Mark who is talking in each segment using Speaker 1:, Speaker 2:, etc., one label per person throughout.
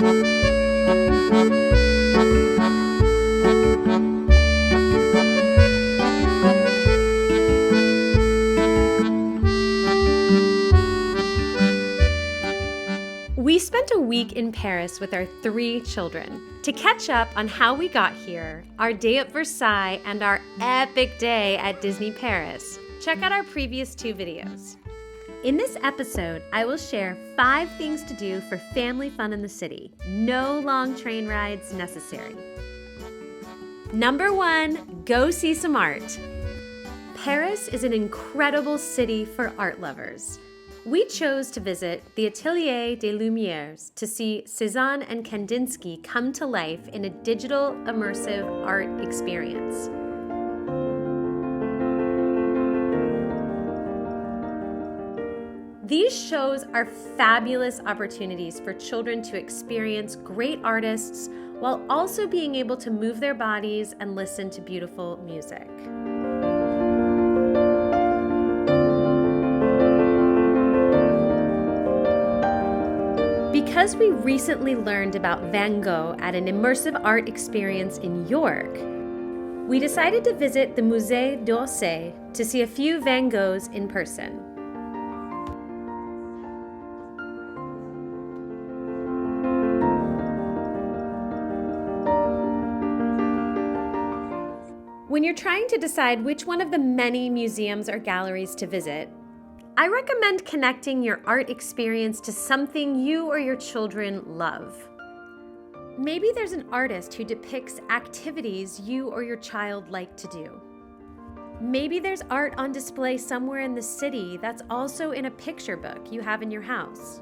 Speaker 1: We spent a week in Paris with our 3 children to catch up on how we got here, our day at Versailles, and our epic day at Disney Paris. Check out our previous 2 videos. In this episode, I will share 5 things to do for family fun in the city. No long train rides necessary. Number 1, go see some art. Paris is an incredible city for art lovers. We chose to visit the Atelier des Lumières to see Cézanne and Kandinsky come to life in a digital, immersive art experience. These shows are fabulous opportunities for children to experience great artists while also being able to move their bodies and listen to beautiful music. Because we recently learned about Van Gogh at an immersive art experience in York, we decided to visit the Musée d'Orsay to see a few Van Goghs in person. When you're trying to decide which one of the many museums or galleries to visit, I recommend connecting your art experience to something you or your children love. Maybe there's an artist who depicts activities you or your child like to do. Maybe there's art on display somewhere in the city that's also in a picture book you have in your house.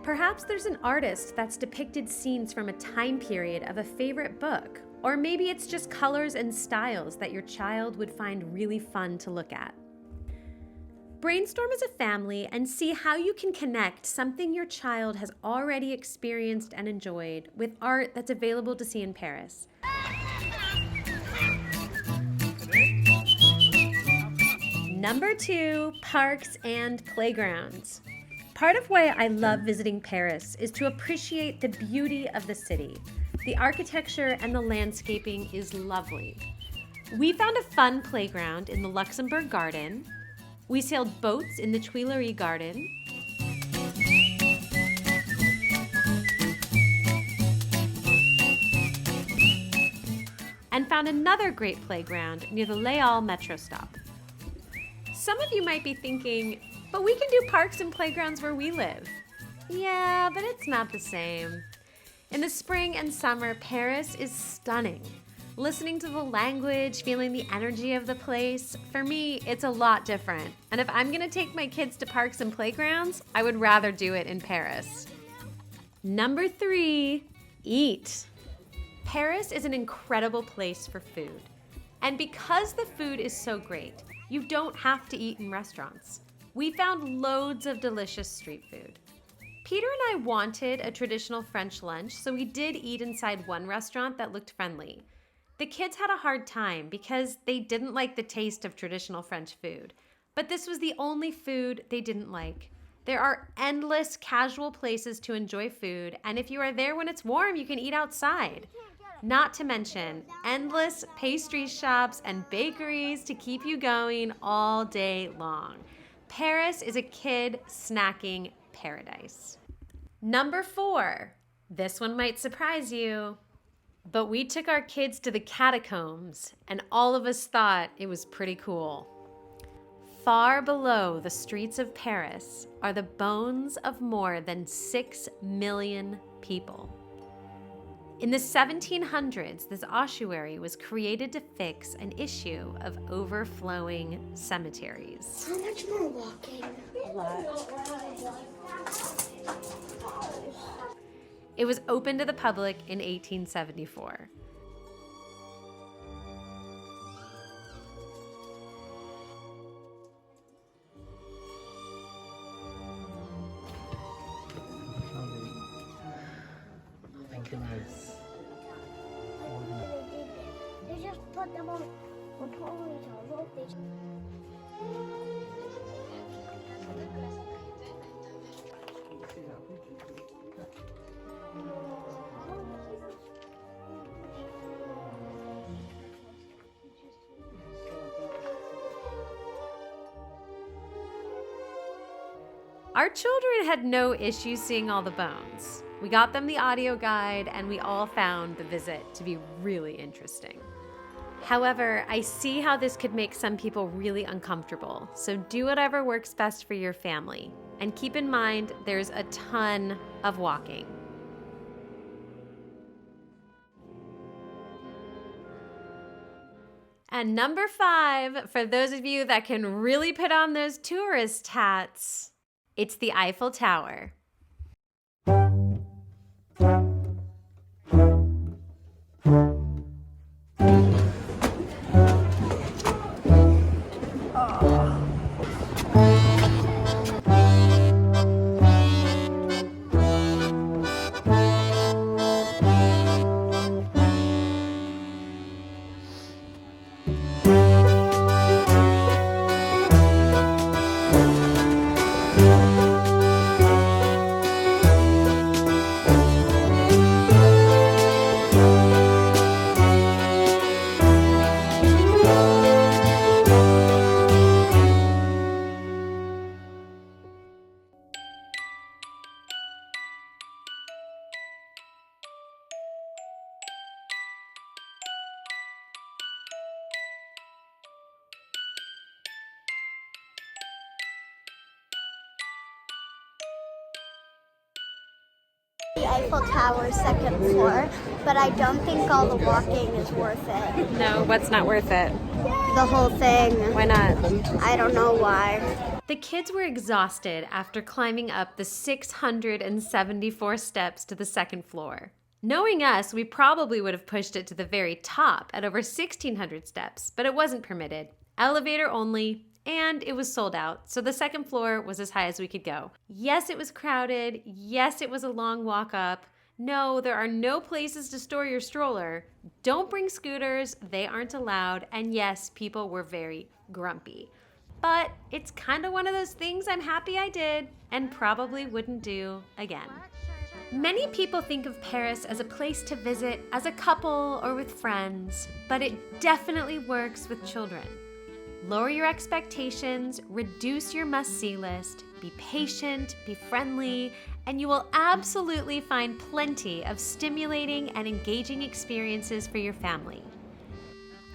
Speaker 1: Perhaps there's an artist that's depicted scenes from a time period of a favorite book, or maybe it's just colors and styles that your child would find really fun to look at. Brainstorm as a family and see how you can connect something your child has already experienced and enjoyed with art that's available to see in Paris. Number 2, parks and playgrounds. Part of why I love visiting Paris is to appreciate the beauty of the city. The architecture and the landscaping is lovely. We found a fun playground in the Luxembourg Garden. We sailed boats in the Tuileries Garden. And found another great playground near the Les Halles metro stop. Some of you might be thinking, but we can do parks and playgrounds where we live. Yeah, but it's not the same. In the spring and summer, Paris is stunning. Listening to the language, feeling the energy of the place, for me, it's a lot different. And if I'm gonna take my kids to parks and playgrounds, I would rather do it in Paris. Number 3, eat. Paris is an incredible place for food. And because the food is so great, you don't have to eat in restaurants. We found loads of delicious street food. Peter and I wanted a traditional French lunch, so we did eat inside one restaurant that looked friendly. The kids had a hard time because they didn't like the taste of traditional French food, but this was the only food they didn't like. There are endless casual places to enjoy food, and if you are there when it's warm, you can eat outside. Not to mention endless pastry shops and bakeries to keep you going all day long. Paris is a kid snacking paradise. Number 4, this one might surprise you. But we took our kids to the Catacombs, and all of us thought it was pretty cool. Far below the streets of Paris are the bones of more than 6 million people. In the 1700s, this ossuary was created to fix an issue of overflowing cemeteries.
Speaker 2: How much more walking? A lot.
Speaker 1: It was opened to the public in 1874.
Speaker 3: Thank you, guys.
Speaker 2: They just put them on totally rope.
Speaker 1: Our children had no issue seeing all the bones. We got them the audio guide, and we all found the visit to be really interesting. However, I see how this could make some people really uncomfortable, so do whatever works best for your family. And keep in mind, there's a ton of walking. And number 5, for those of you that can really put on those tourist hats, it's the Eiffel Tower.
Speaker 2: The Eiffel Tower, second floor, but I don't think all the walking is worth it.
Speaker 1: No, what's not worth it?
Speaker 2: The whole thing.
Speaker 1: Why not?
Speaker 2: I don't know why.
Speaker 1: The kids were exhausted after climbing up the 674 steps to the second floor. Knowing us, we probably would have pushed it to the very top at over 1,600 steps, but it wasn't permitted. Elevator only, and it was sold out, so the second floor was as high as we could go. Yes, it was crowded. Yes, it was a long walk up. No, there are no places to store your stroller. Don't bring scooters, they aren't allowed. And yes, people were very grumpy. But it's kind of one of those things I'm happy I did and probably wouldn't do again. Many people think of Paris as a place to visit as a couple or with friends, but it definitely works with children. Lower your expectations, reduce your must-see list, be patient, be friendly, and you will absolutely find plenty of stimulating and engaging experiences for your family.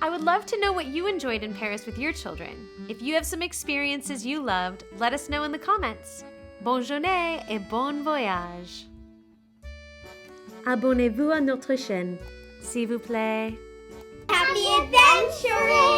Speaker 1: I would love to know what you enjoyed in Paris with your children. If you have some experiences you loved, let us know in the comments. Bonne journée et bon voyage! Abonnez-vous à notre chaîne, s'il vous plaît.
Speaker 2: Happy adventuring!